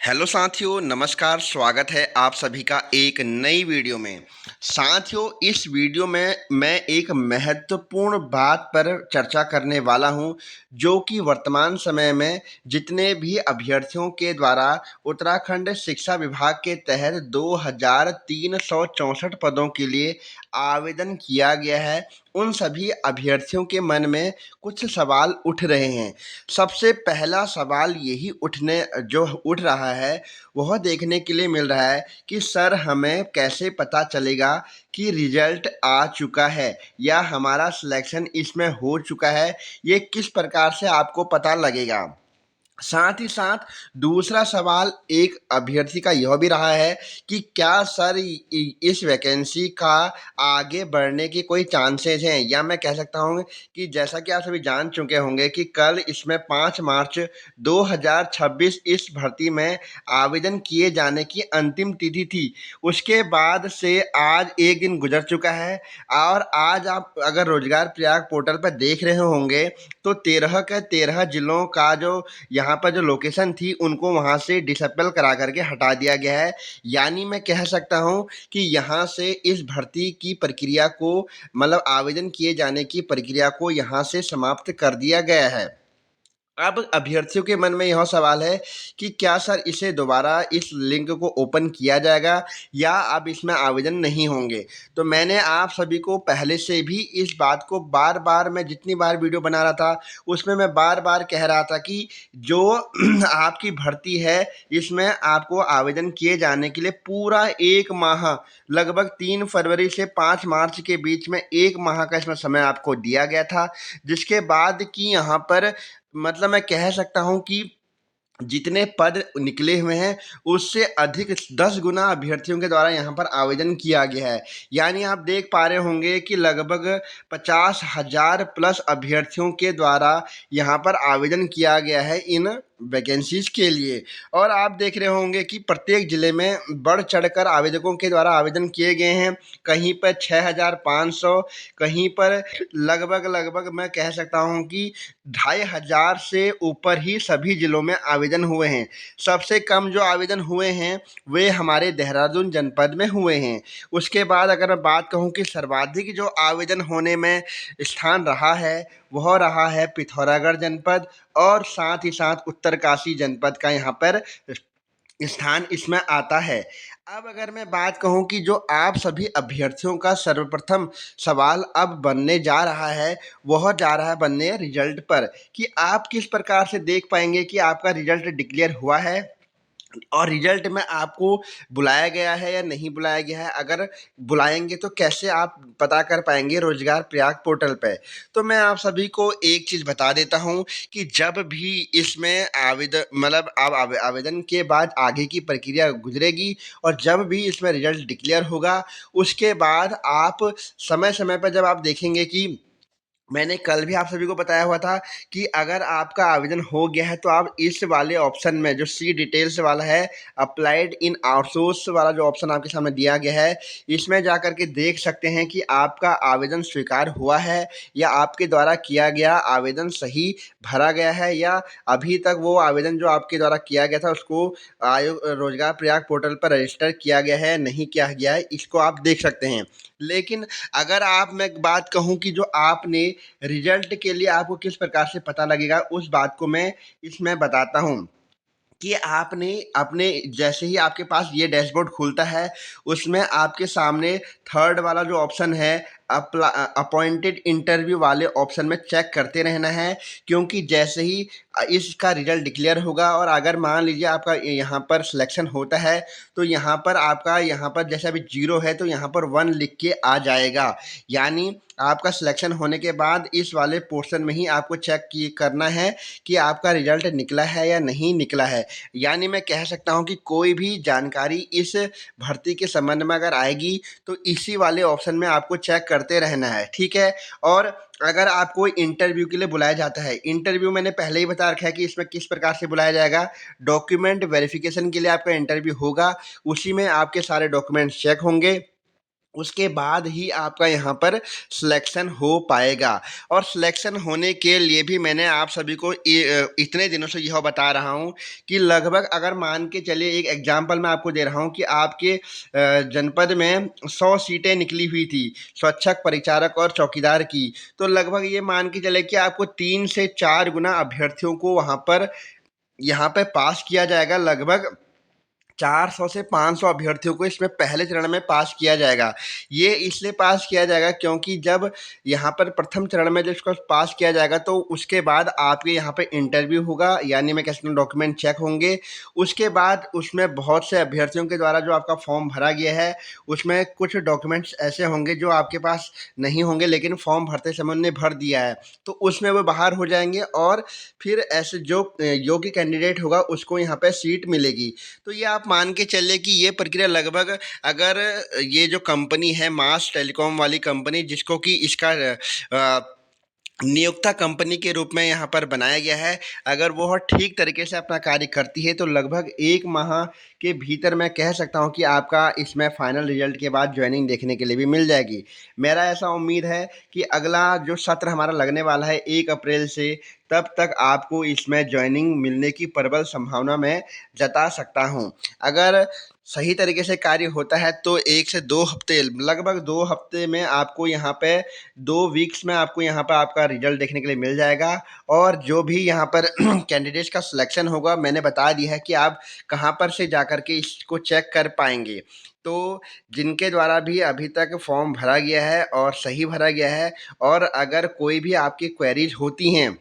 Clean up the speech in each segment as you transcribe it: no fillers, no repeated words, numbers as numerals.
Hello साथियों, नमस्कार। स्वागत है आप सभी का एक नई वीडियो में। साथियों, इस वीडियो में मैं एक महत्वपूर्ण बात पर चर्चा करने वाला हूं, जो कि वर्तमान समय में जितने भी अभ्यर्थियों के द्वारा उत्तराखंड शिक्षा विभाग के तहत 2364 पदों के लिए आवेदन किया गया है, उन सभी अभ्यर्थियों के मन में कुछ सवाल उठ रहे हैं। सबसे पहला सवाल यही उठ रहा है, वह देखने के लिए मिल रहा है कि सर हमें कैसे पता चलेगा कि रिजल्ट आ चुका है या हमारा सिलेक्शन इसमें हो चुका है, ये किस प्रकार से आपको पता लगेगा। साथ ही साथ दूसरा सवाल एक अभ्यर्थी का यह भी रहा है कि क्या सर इस वैकेंसी का आगे बढ़ने की कोई चांसेस हैं, या मैं कह सकता हूँ कि जैसा कि आप सभी जान चुके होंगे कि कल इसमें 5 मार्च 2026 इस भर्ती में आवेदन किए जाने की अंतिम तिथि थी। उसके बाद से आज एक दिन गुजर चुका है और आज आप अगर रोजगार प्रयाग पोर्टल पर देख रहे होंगे तो 13 के 13 जिलों का जो यहाँ पर जो लोकेशन थी उनको वहाँ से डिसेबल करा करके हटा दिया गया है। यानी मैं कह सकता हूँ कि यहाँ से इस भर्ती की प्रक्रिया को, मतलब आवेदन किए जाने की प्रक्रिया को यहाँ से समाप्त कर दिया गया है। अब अभ्यर्थियों के मन में यह सवाल है कि क्या सर इसे दोबारा इस लिंक को ओपन किया जाएगा या अब इसमें आवेदन नहीं होंगे। तो मैंने आप सभी को पहले से भी इस बात को बार बार, मैं जितनी बार वीडियो बना रहा था उसमें मैं बार बार कह रहा था कि जो आपकी भर्ती है इसमें आपको आवेदन किए जाने के लिए पूरा एक माह, लगभग 3 फरवरी से 5 मार्च के बीच में एक माह का इसमें समय आपको दिया गया था। जिसके बाद कि यहाँ पर, मतलब मैं कह सकता हूँ कि जितने पद निकले हुए हैं उससे अधिक 10 गुना अभ्यर्थियों के द्वारा यहाँ पर आवेदन किया गया है। यानी आप देख पा रहे होंगे कि लगभग 50,000 प्लस अभ्यर्थियों के द्वारा यहाँ पर आवेदन किया गया है इन वैकेंसीज के लिए। और आप देख रहे होंगे कि प्रत्येक जिले में बढ़ चढ़कर आवेदकों के द्वारा आवेदन किए गए हैं। कहीं पर 6,500, कहीं पर लगभग लगभग मैं कह सकता हूँ कि 2,500 से ऊपर ही सभी जिलों में आवेदन हुए हैं। सबसे कम जो आवेदन हुए हैं वे हमारे देहरादून जनपद में हुए हैं। उसके बाद अगर मैं बात कहूँ कि सर्वाधिक जो आवेदन होने में स्थान रहा है वह रहा है पिथौरागढ़ जनपद, और साथ ही साथ उत्तरकाशी जनपद का यहाँ पर स्थान इसमें आता है। अब अगर मैं बात कहूँ कि जो आप सभी अभ्यर्थियों का सर्वप्रथम सवाल अब बनने जा रहा है, वह जा रहा है बनने रिजल्ट पर, कि आप किस प्रकार से देख पाएंगे कि आपका रिजल्ट डिक्लेयर हुआ है और रिजल्ट में आपको बुलाया गया है या नहीं बुलाया गया है। अगर बुलाएंगे तो कैसे आप पता कर पाएंगे रोजगार प्रयाग पोर्टल पे। तो मैं आप सभी को एक चीज़ बता देता हूँ कि जब भी इसमें आवेदन, मतलब आप आवेदन के बाद आगे की प्रक्रिया गुजरेगी और जब भी इसमें रिजल्ट डिक्लेयर होगा, उसके बाद आप समय समय पर जब आप देखेंगे कि मैंने कल भी आप सभी को बताया हुआ था कि अगर आपका आवेदन हो गया है तो आप इस वाले ऑप्शन में जो सी डिटेल्स वाला है, अप्लाइड इन आउटसोर्स वाला जो ऑप्शन आपके सामने दिया गया है, इसमें जा कर के देख सकते हैं कि आपका आवेदन स्वीकार हुआ है या आपके द्वारा किया गया आवेदन सही भरा गया है, या अभी तक वो आवेदन जो आपके द्वारा किया गया था उसको आयोग रोजगार प्रयाग पोर्टल पर रजिस्टर किया गया है नहीं किया गया है, इसको आप देख सकते हैं। लेकिन अगर आप, मैं बात कहूँ कि जो आपने रिजल्ट के लिए आपको किस प्रकार से पता लगेगा, उस बात को मैं इसमें बताता हूँ कि आपने अपने, जैसे ही आपके पास ये डैशबोर्ड खुलता है उसमें आपके सामने थर्ड वाला जो ऑप्शन है अपॉइंटेड इंटरव्यू वाले ऑप्शन में चेक करते रहना है। क्योंकि जैसे ही इसका रिजल्ट डिक्लेयर होगा और अगर मान लीजिए आपका यहाँ पर सिलेक्शन होता है तो यहाँ पर आपका, यहाँ पर जैसे अभी 0 है तो यहाँ पर 1 लिख के आ जाएगा। यानी आपका सिलेक्शन होने के बाद इस वाले पोर्शन में ही आपको चेक करना है कि आपका रिजल्ट निकला है या नहीं निकला है। यानी मैं कह सकता हूँ कि कोई भी जानकारी इस भर्ती के संबंध में अगर आएगी तो इसी वाले ऑप्शन में आपको चेक करते रहना है, ठीक है। और अगर आपको इंटरव्यू के लिए बुलाया जाता है, इंटरव्यू मैंने पहले ही बता रखा है कि इसमें किस प्रकार से बुलाया जाएगा। डॉक्यूमेंट वेरिफिकेशन के लिए आपका इंटरव्यू होगा, उसी में आपके सारे डॉक्यूमेंट्स चेक होंगे। उसके बाद ही आपका यहाँ पर सिलेक्शन हो पाएगा। और सिलेक्शन होने के लिए भी मैंने आप सभी को इतने दिनों से यह बता रहा हूँ कि लगभग अगर मान के चलिए, एक एग्जांपल मैं आपको दे रहा हूँ कि आपके जनपद में 100 सीटें निकली हुई थी स्वच्छक, परिचारक और चौकीदार की, तो लगभग ये मान के चले कि आपको 3 से 4 गुना अभ्यर्थियों को वहाँ पर यहाँ पे पास किया जाएगा। लगभग 400 से 500 अभ्यर्थियों को इसमें पहले चरण में पास किया जाएगा। ये इसलिए पास किया जाएगा क्योंकि जब यहाँ पर प्रथम चरण में जब इसको पास किया जाएगा तो उसके बाद आपके यहाँ पे इंटरव्यू होगा, यानी मैं कह सकता हूँ डॉक्यूमेंट चेक होंगे। उसके बाद उसमें बहुत से अभ्यर्थियों के द्वारा जो आपका फॉर्म भरा गया है उसमें कुछ डॉक्यूमेंट्स ऐसे होंगे जो आपके पास नहीं होंगे, लेकिन फॉर्म भरते समय उन्होंने भर दिया है, तो उसमें वो बाहर हो जाएंगे और फिर ऐसे जो योग्य कैंडिडेट होगा उसको यहाँ पे सीट मिलेगी। तो ये आप मान के चलिए कि ये प्रक्रिया लगभग, अगर ये जो कंपनी है मास टेलीकॉम वाली कंपनी, जिसको कि इसका नियोक्ता कंपनी के रूप में यहाँ पर बनाया गया है, अगर वो ठीक तरीके से अपना कार्य करती है तो लगभग 1 माह के भीतर मैं कह सकता हूँ कि आपका इसमें फाइनल रिजल्ट के बाद ज्वाइनिंग देखने के लिए भी मिल जाएगी। मेरा ऐसा उम्मीद है कि अगला जो सत्र हमारा लगने वाला है 1 अप्रैल से, तब तक आपको इसमें ज्वाइनिंग मिलने की प्रबल संभावना मैं जता सकता हूँ। अगर सही तरीके से कार्य होता है तो 1 से 2 हफ्ते, लगभग 2 हफ्ते में आपको यहाँ पे 2 वीक्स में आपको यहाँ पर आपका रिजल्ट देखने के लिए मिल जाएगा। और जो भी यहाँ पर कैंडिडेट्स का सिलेक्शन होगा, मैंने बता दिया है कि आप कहाँ पर से जा कर के इसको चेक कर पाएंगे। तो जिनके द्वारा भी अभी तक फॉर्म भरा गया है और सही भरा गया है, और अगर कोई भी आपकी क्वेरीज होती हैं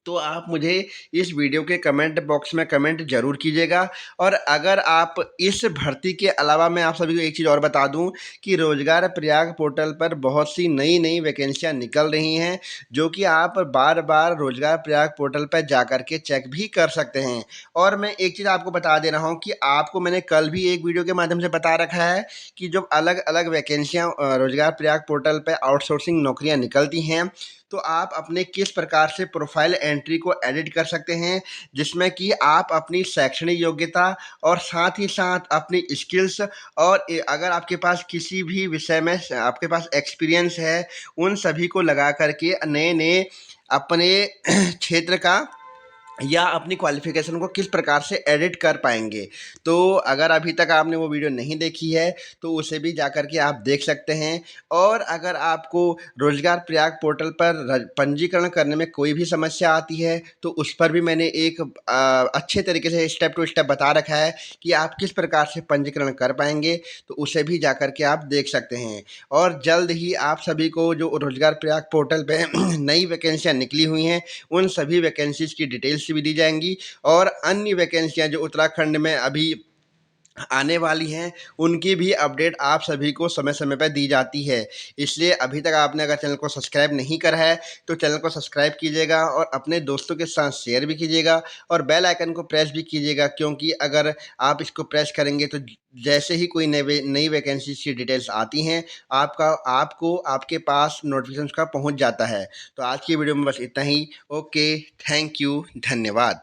तो आप मुझे इस वीडियो के कमेंट बॉक्स में कमेंट ज़रूर कीजिएगा। और अगर आप इस भर्ती के अलावा, मैं आप सभी को एक चीज़ और बता दूं कि रोज़गार प्रयाग पोर्टल पर बहुत सी नई नई वैकेंसियां निकल रही हैं, जो कि आप बार बार रोज़गार प्रयाग पोर्टल पर जा कर के चेक भी कर सकते हैं। और मैं एक चीज़ आपको बता दे रहा हूँ कि आपको मैंने कल भी एक वीडियो के माध्यम से बता रखा है कि जो अलग अलग वैकेंसियाँ रोज़गार प्रयाग पोर्टल पर आउटसोर्सिंग नौकरियाँ निकलती हैं, तो आप अपने किस प्रकार से प्रोफाइल एंट्री को एडिट कर सकते हैं, जिसमें कि आप अपनी शैक्षणिक योग्यता और साथ ही साथ अपनी स्किल्स, और अगर आपके पास किसी भी विषय में आपके पास एक्सपीरियंस है, उन सभी को लगा करके नए नए अपने क्षेत्र का या अपनी क्वालिफिकेशन को किस प्रकार से एडिट कर पाएंगे। तो अगर अभी तक आपने वो वीडियो नहीं देखी है तो उसे भी जा कर के आप देख सकते हैं। और अगर आपको रोजगार प्रयाग पोर्टल पर पंजीकरण करने में कोई भी समस्या आती है तो उस पर भी मैंने एक अच्छे तरीके से स्टेप टू स्टेप बता रखा है कि आप किस प्रकार से पंजीकरण कर पाएंगे, तो उसे भी जा कर के आप देख सकते हैं। और जल्द ही आप सभी को जो रोजगार प्रयाग पोर्टल पे नई वैकेंसियाँ निकली हुई हैं, उन सभी वैकेंसीज़ की डिटेल्स भी दी जाएंगी। और अन्य वैकेंसियाँ जो उत्तराखंड में अभी आने वाली हैं, उनकी भी अपडेट आप सभी को समय समय पर दी जाती है। इसलिए अभी तक आपने अगर चैनल को सब्सक्राइब नहीं करा है तो चैनल को सब्सक्राइब कीजिएगा और अपने दोस्तों के साथ शेयर भी कीजिएगा और बेल आइकन को प्रेस भी कीजिएगा, क्योंकि अगर आप इसको प्रेस करेंगे तो जैसे ही कोई नई वैकेंसी की डिटेल्स आती हैं, आपको आपके पास नोटिफिकेशन का पहुंच जाता है। तो आज की वीडियो में बस इतना ही। ओके, थैंक यू, धन्यवाद।